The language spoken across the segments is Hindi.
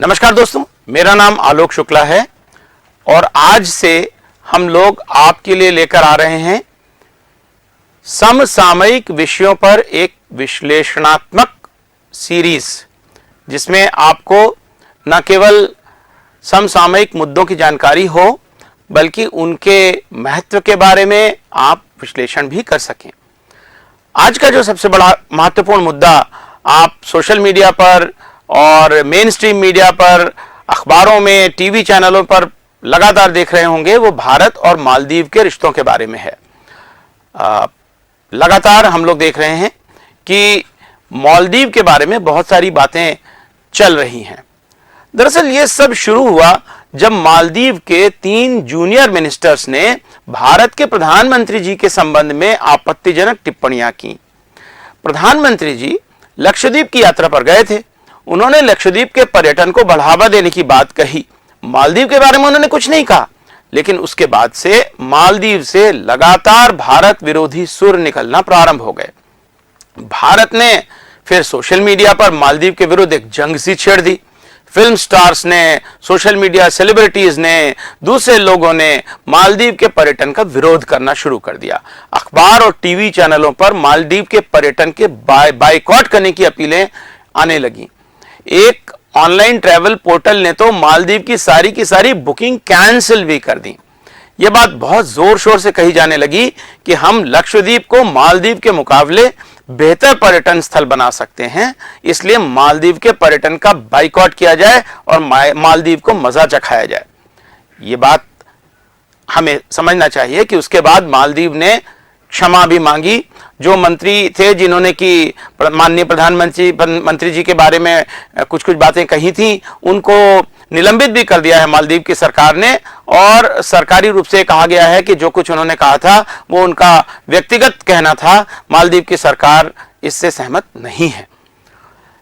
नमस्कार दोस्तों, मेरा नाम आलोक शुक्ला है और आज से हम लोग आपके लिए लेकर आ रहे हैं समसामयिक विषयों पर एक विश्लेषणात्मक सीरीज, जिसमें आपको न केवल समसामयिक मुद्दों की जानकारी हो बल्कि उनके महत्व के बारे में आप विश्लेषण भी कर सकें। आज का जो सबसे बड़ा महत्वपूर्ण मुद्दा आप सोशल मीडिया पर और मेन स्ट्रीम मीडिया पर, अखबारों में, टीवी चैनलों पर लगातार देख रहे होंगे, वो भारत और मालदीव के रिश्तों के बारे में है। लगातार हम लोग देख रहे हैं कि मालदीव के बारे में बहुत सारी बातें चल रही हैं। दरअसल ये सब शुरू हुआ जब मालदीव के 3 जूनियर मिनिस्टर्स ने भारत के प्रधानमंत्री जी के संबंध में आपत्तिजनक टिप्पणियां की। प्रधानमंत्री जी लक्षद्वीप की यात्रा पर गए थे। उन्होंने लक्षद्वीप के पर्यटन को बढ़ावा देने की बात कही। मालदीव के बारे में उन्होंने कुछ नहीं कहा, लेकिन उसके बाद से मालदीव से लगातार भारत विरोधी सुर निकलना प्रारंभ हो गए। भारत ने फिर सोशल मीडिया पर मालदीव के विरुद्ध एक जंग सी छेड़ दी। फिल्म स्टार्स ने, सोशल मीडिया सेलिब्रिटीज ने, दूसरे लोगों ने मालदीव के पर्यटन का विरोध करना शुरू कर दिया। अखबार और टीवी चैनलों पर मालदीव के पर्यटन के बायकॉट करने की अपीलें आने लगी। एक ऑनलाइन ट्रैवल पोर्टल ने तो मालदीव की सारी बुकिंग कैंसिल भी कर दी। यह बात बहुत जोर शोर से कही जाने लगी कि हम लक्षद्वीप को मालदीव के मुकाबले बेहतर पर्यटन स्थल बना सकते हैं, इसलिए मालदीव के पर्यटन का बाइकॉट किया जाए और मालदीव को मजा चखाया जाए। ये बात हमें समझना चाहिए कि उसके बाद मालदीव ने क्षमा भी मांगी। जो मंत्री थे जिन्होंने कि माननीय प्रधानमंत्री जी के बारे में कुछ बातें कही थी, उनको निलंबित भी कर दिया है मालदीव की सरकार ने, और सरकारी रूप से कहा गया है कि जो कुछ उन्होंने कहा था वो उनका व्यक्तिगत कहना था। मालदीव की सरकार इससे सहमत नहीं है।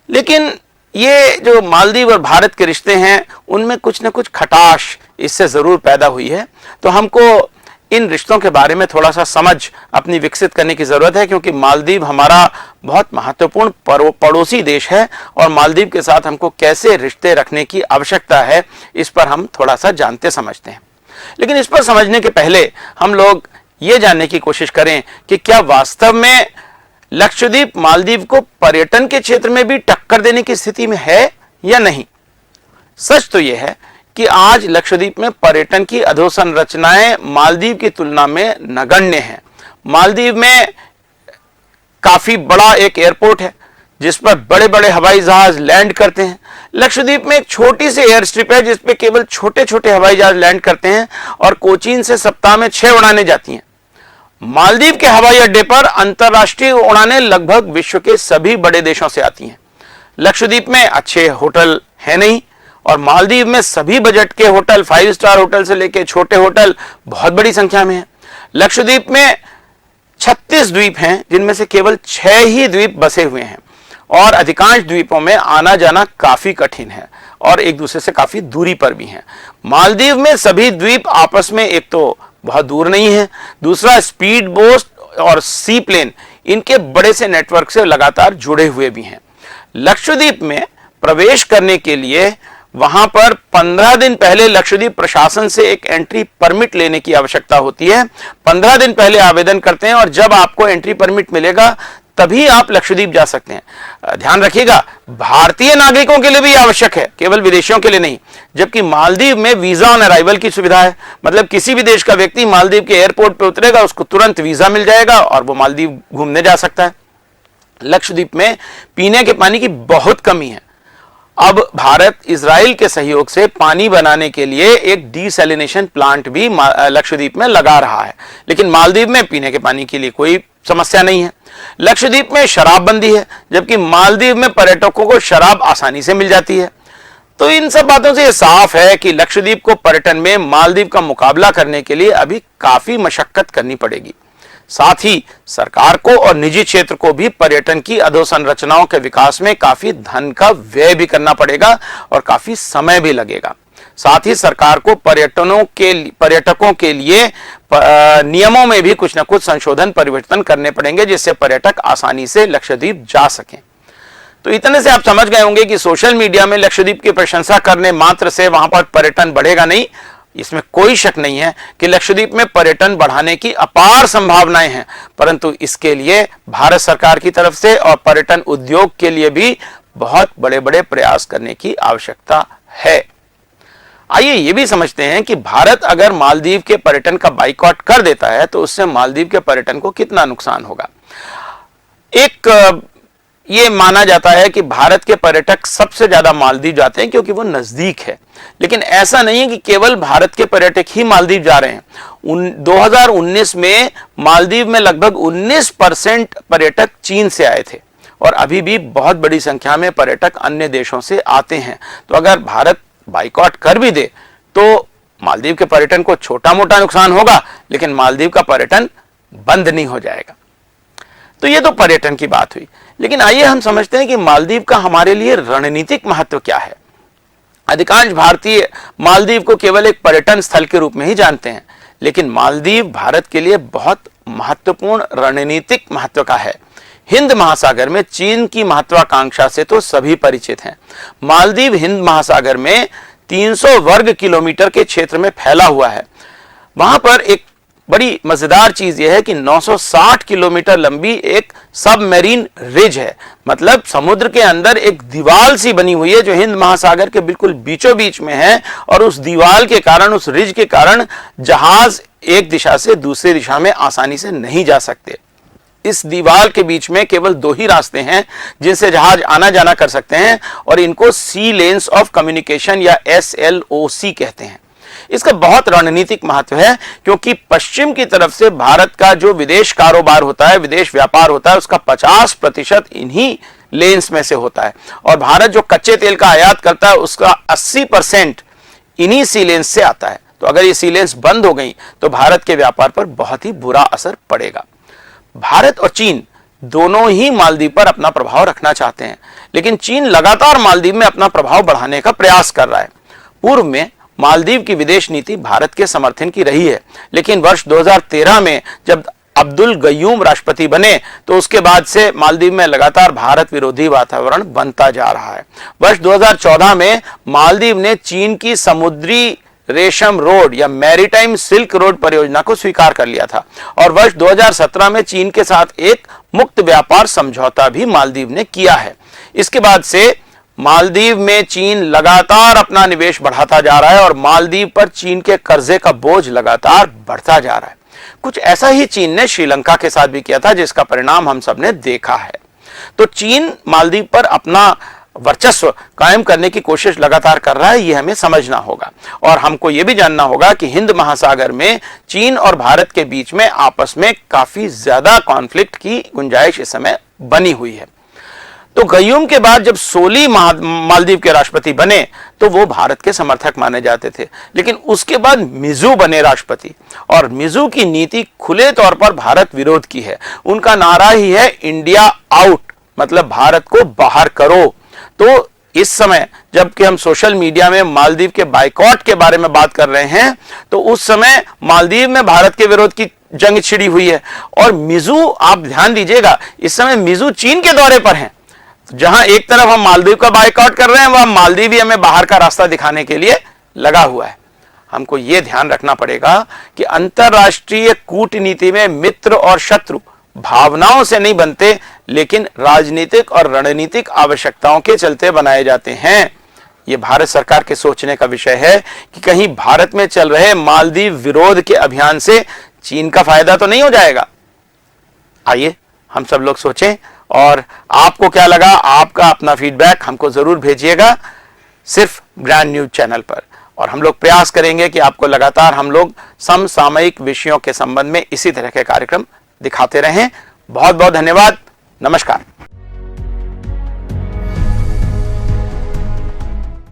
लेकिन ये जो मालदीव और भारत के रिश्ते हैं, उनमें कुछ न कुछ खटाश इससे जरूर पैदा हुई है। तो हमको इन रिश्तों के बारे में थोड़ा सा समझ अपनी विकसित करने की जरूरत है, क्योंकि मालदीव हमारा बहुत महत्वपूर्ण पड़ोसी देश है और मालदीव के साथ हमको कैसे रिश्ते रखने की आवश्यकता है, इस पर हम थोड़ा सा जानते समझते हैं। लेकिन इस पर समझने के पहले हम लोग ये जानने की कोशिश करें कि क्या वास्तव में लक्षद्वीप मालदीव को पर्यटन के क्षेत्र में भी टक्कर देने की स्थिति में है या नहीं। सच तो यह है कि आज लक्षद्वीप में पर्यटन की अधोसंरचनाएं मालदीव की तुलना में नगण्य हैं। मालदीव में काफी बड़ा एक एयरपोर्ट है जिस पर बड़े बड़े हवाई जहाज लैंड करते हैं। लक्षद्वीप में एक छोटी सी एयर स्ट्रिप है जिस पे केवल छोटे छोटे हवाई जहाज लैंड करते हैं और कोचीन से सप्ताह में 6 उड़ानें जाती हैं। मालदीव के हवाई अड्डे पर अंतरराष्ट्रीय उड़ानें लगभग विश्व के सभी बड़े देशों से आती हैं। लक्षद्वीप में अच्छे होटल है नहीं और मालदीव में सभी बजट के होटल, 5 स्टार होटल से लेकर छोटे होटल बहुत बड़ी संख्या में है। लक्षद्वीप में 36 द्वीप हैं, जिनमें से केवल 6 ही द्वीप बसे हुए हैं और अधिकांश द्वीपों में आना जाना काफी कठिन है और एक दूसरे से काफी दूरी पर भी हैं। मालदीव में सभी द्वीप आपस में एक तो बहुत दूर नहीं है, दूसरा स्पीड बोट और सी प्लेन इनके बड़े से नेटवर्क से लगातार जुड़े हुए भी हैं। लक्षद्वीप में प्रवेश करने के लिए वहां पर 15 दिन पहले लक्षद्वीप प्रशासन से एक एंट्री परमिट लेने की आवश्यकता होती है। 15 दिन पहले आवेदन करते हैं और जब आपको एंट्री परमिट मिलेगा तभी आप लक्षद्वीप जा सकते हैं। ध्यान रखिएगा, भारतीय नागरिकों के लिए भी आवश्यक है, केवल विदेशियों के लिए नहीं। जबकि मालदीव में वीजा ऑन अराइवल की सुविधा है, मतलब किसी भी देश का व्यक्ति मालदीव के एयरपोर्ट पर उतरेगा, उसको तुरंत वीजा मिल जाएगा और वो मालदीव घूमने जा सकता है। लक्षद्वीप में पीने के पानी की बहुत कमी है। अब भारत इजराइल के सहयोग से पानी बनाने के लिए एक डीसैलिनेशन प्लांट भी लक्षद्वीप में लगा रहा है, लेकिन मालदीव में पीने के पानी के लिए कोई समस्या नहीं है। लक्षद्वीप में शराबबंदी है, जबकि मालदीव में पर्यटकों को शराब आसानी से मिल जाती है। तो इन सब बातों से यह साफ है कि लक्षद्वीप को पर्यटन में मालदीव का मुकाबला करने के लिए अभी काफी मशक्कत करनी पड़ेगी। साथ ही सरकार को और निजी क्षेत्र को भी पर्यटन की अधोसंरचनाओं के विकास में काफी धन का व्यय भी करना पड़ेगा और काफी समय भी लगेगा। साथ ही सरकार को पर्यटकों के लिए नियमों में भी कुछ न कुछ संशोधन परिवर्तन करने पड़ेंगे, जिससे पर्यटक आसानी से लक्षद्वीप जा सकें। तो इतने से आप समझ गए होंगे कि सोशल मीडिया में लक्षद्वीप की प्रशंसा करने मात्र से वहां पर पर्यटन बढ़ेगा नहीं। इसमें कोई शक नहीं है कि लक्षद्वीप में पर्यटन बढ़ाने की अपार संभावनाएं हैं, परंतु इसके लिए भारत सरकार की तरफ से और पर्यटन उद्योग के लिए भी बहुत बड़े बड़े प्रयास करने की आवश्यकता है। आइए ये भी समझते हैं कि भारत अगर मालदीव के पर्यटन का बाइकआउट कर देता है तो उससे मालदीव के पर्यटन को कितना नुकसान होगा। एक ये माना जाता है कि भारत के पर्यटक सबसे ज्यादा मालदीव जाते हैं क्योंकि वो नजदीक है, लेकिन ऐसा नहीं है कि केवल भारत के पर्यटक ही मालदीव जा रहे हैं। 2019 में मालदीव में लगभग 19% पर्यटक चीन से आए थे और अभी भी बहुत बड़ी संख्या में पर्यटक अन्य देशों से आते हैं। तो अगर भारत बाइकआउट कर भी दे तो मालदीव के पर्यटन को छोटा मोटा नुकसान होगा, लेकिन मालदीव का पर्यटन बंद नहीं हो जाएगा। तो ये तो पर्यटन की बात हुई, लेकिन आइए हम समझते हैं कि मालदीव का हमारे लिए रणनीतिक महत्व क्या है। अधिकांश भारतीय मालदीव को केवल एक पर्यटन स्थल के रूप में ही जानते हैं, लेकिन मालदीव भारत के लिए बहुत महत्वपूर्ण रणनीतिक महत्व का है। हिंद महासागर में चीन की महत्वाकांक्षा से तो सभी परिचित हैं। मालदीव हिंद महासागर में 300 वर्ग किलोमीटर के क्षेत्र में फैला हुआ है। वहां पर एक बड़ी मजेदार चीज यह है कि 960 किलोमीटर लंबी एक सबमरीन रिज है, मतलब समुद्र के अंदर एक दीवार सी बनी हुई है जो हिंद महासागर के बिल्कुल बीचों बीच में है, और उस दीवार के कारण, उस रिज के कारण जहाज एक दिशा से दूसरी दिशा में आसानी से नहीं जा सकते। इस दीवार के बीच में केवल 2 ही रास्ते हैं जिनसे जहाज आना जाना कर सकते हैं, और इनको सी लेन्स ऑफ कम्युनिकेशन या SLOC कहते हैं। इसका बहुत रणनीतिक महत्व है क्योंकि पश्चिम की तरफ से भारत का जो विदेश कारोबार होता है, विदेश व्यापार होता है, उसका 50% इन्हीं लेन्स में से होता है, और भारत जो कच्चे तेल का आयात करता है उसका 80% इन्हीं सी लेन्स से आता है। तो अगर ये सी लेन्स बंद हो गई तो भारत के व्यापार पर बहुत ही बुरा असर पड़ेगा। भारत और चीन दोनों ही मालदीव पर अपना प्रभाव रखना चाहते हैं, लेकिन चीन लगातार मालदीव में अपना प्रभाव बढ़ाने का प्रयास कर रहा है। पूर्व में मालदीव की विदेश नीति भारत के समर्थन की रही है, लेकिन वर्ष 2013 में जब अब्दुल गयूम राष्ट्रपति बने तो उसके बाद से मालदीव में लगातार भारत विरोधी वातावरण बनता जा रहा है। वर्ष 2014 में मालदीव ने चीन की समुद्री रेशम रोड या मैरीटाइम सिल्क रोड परियोजना को स्वीकार कर लिया था, और वर्ष 2017 में चीन के साथ एक मुक्त व्यापार समझौता भी मालदीव ने किया है। इसके बाद से मालदीव में चीन लगातार अपना निवेश बढ़ाता जा रहा है और मालदीव पर चीन के कर्जे का बोझ लगातार बढ़ता जा रहा है। कुछ ऐसा ही चीन ने श्रीलंका के साथ भी किया था, जिसका परिणाम हम सबने देखा है। तो चीन मालदीव पर अपना वर्चस्व कायम करने की कोशिश लगातार कर रहा है, यह हमें समझना होगा, और हमको यह भी जानना होगा कि हिंद महासागर में चीन और भारत के बीच में आपस में काफी ज्यादा कॉन्फ्लिक्ट की गुंजाइश इस समय बनी हुई है। तो गयूम के बाद जब सोली मालदीव के राष्ट्रपति बने तो वो भारत के समर्थक माने जाते थे, लेकिन उसके बाद मिजू बने राष्ट्रपति, और मिजू की नीति खुले तौर पर भारत विरोध की है। उनका नारा ही है इंडिया आउट, मतलब भारत को बाहर करो। तो इस समय जबकि हम सोशल मीडिया में मालदीव के बाइकआउट के बारे में बात कर रहे हैं, तो उस समय मालदीव में भारत के विरोध की जंग छिड़ी हुई है, और मिजू, आप ध्यान दीजिएगा, इस समय मिजू चीन के दौरे पर हैं। जहां एक तरफ हम मालदीव का बाइकआउट कर रहे हैं, वह मालदीव भी हमें बाहर का रास्ता दिखाने के लिए लगा हुआ है। हमको यह ध्यान रखना पड़ेगा कि अंतरराष्ट्रीय कूटनीति में मित्र और शत्रु भावनाओं से नहीं बनते, लेकिन राजनीतिक और रणनीतिक आवश्यकताओं के चलते बनाए जाते हैं। यह भारत सरकार के सोचने का विषय है कि कहीं भारत में चल रहे मालदीव विरोध के अभियान से चीन का फायदा तो नहीं हो जाएगा। आइए हम सब लोग सोचें, और आपको क्या लगा, आपका अपना फीडबैक हमको जरूर भेजिएगा सिर्फ ग्रैंड न्यूज चैनल पर, और हम लोग प्रयास करेंगे कि आपको लगातार हम लोग समसामयिक विषयों के संबंध में इसी तरह के कार्यक्रम दिखाते रहें। बहुत बहुत धन्यवाद। नमस्कार।